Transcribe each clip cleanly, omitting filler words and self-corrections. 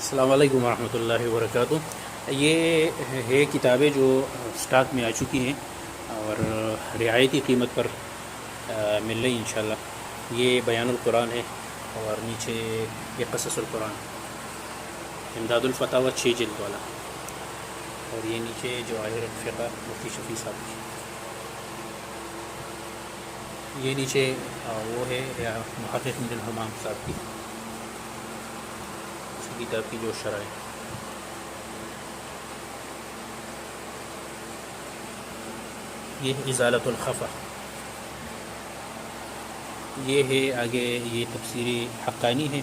السلام علیکم ورحمۃ اللہ وبرکاتہ۔ یہ ہے کتابیں جو اسٹاک میں آ چکی ہیں اور رعایتی قیمت پر مل رہی انشاءاللہ۔ یہ بیان القرآن ہے اور نیچے یہ قصص القرآن، امداد الفتاوی 6 جلد والا، اور یہ نیچے جواہر الفقہ مفتی شفیع صاحب کی۔ یہ نیچے وہ ہے محقق بن الحمام صاحب کی کتاب کی جو شرح ہے۔ یہ ازالۃ الخفا، یہ ہے آگے یہ تفسیری حقانی ہے،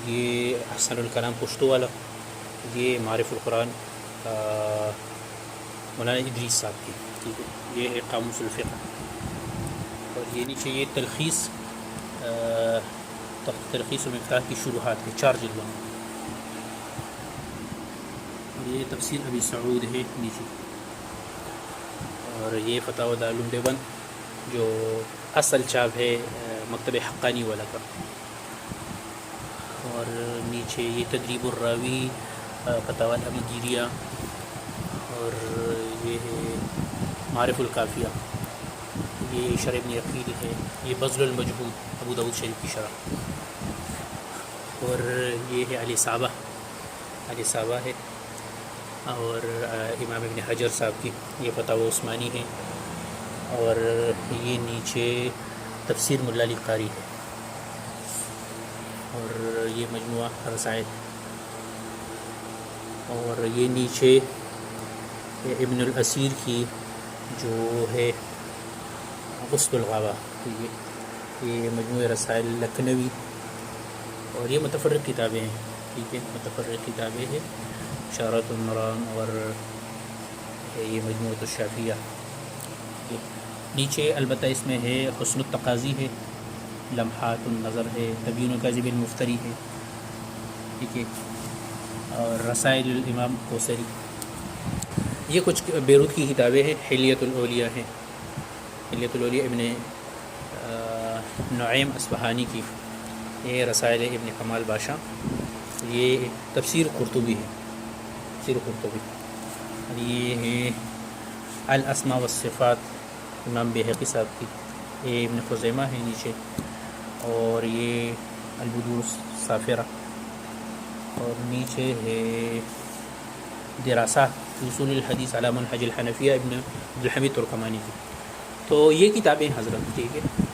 یہ احسن الکلام پشتو والا، یہ معرف القرآن مولانا ادریس صاحب کی، ٹھیک ہے۔ یہ ہے قاموس الفقہ، اور یہ نیچے یہ تلخیص المفتاح کی شروحات ہے 4 جلدوں میں۔ یہ تفسیر ابی سعود ہے نیچے، اور یہ فتاوی دارالعلوم دیوبند جو اصل چاپ ہے مکتب حقانی والا کا، اور نیچے یہ تدریب الراوی فتاوی الامگیریہ، اور یہ ہے معرف الکافیہ، یہ شرح ابن عقیل ہے، یہ بذل المجہود ابو داؤد شریف کی شرح، اور یہ ہے علی صابہ ہے، اور امام ابن حجر صاحب کی یہ فتاوی عثمانی ہے، اور یہ نیچے تفسیر ملا علی قاری ہے، اور یہ مجموعہ رسائل، اور یہ نیچے ابن الاسیر کی جو ہے غسل الغابہ، یہ مجموعہ رسائل لکھنوی، اور یہ متفرق کتابیں ہیں، ٹھیک ہے، متفرق کتابیں ہیں، اشارۃ المرام، اور یہ مجموعۃ الشافیہ۔ نیچے البتہ اس میں ہے حسن التقاضی ہے، لمحات النظر ہے، تبیین کاذب المفتری ہے، ٹھیک ہے، اور رسائل الامام کوثری۔ یہ کچھ بیروت کی کتابیں ہیں، حلیۃ الاولیاء ہے، حلیۃ الاولیاء ابن نعیم اصفہانی کی، یہ رسائل ابن کمال بادشاہ، یہ تفسیر قرطبی ہے، تفسیر قرطبی، اور یہ ہے الاسماء والصفات امام بہقی صاحب کی، یہ ابن خزیمہ ہے نیچے، اور یہ البدور الصافرہ، اور نیچے ہے دراسات اصول الحدیث علی منہج الحنفیہ ابن عبدالحمید ترکمانی کی۔ تو یہ کتابیں حضرت، ٹھیک ہے۔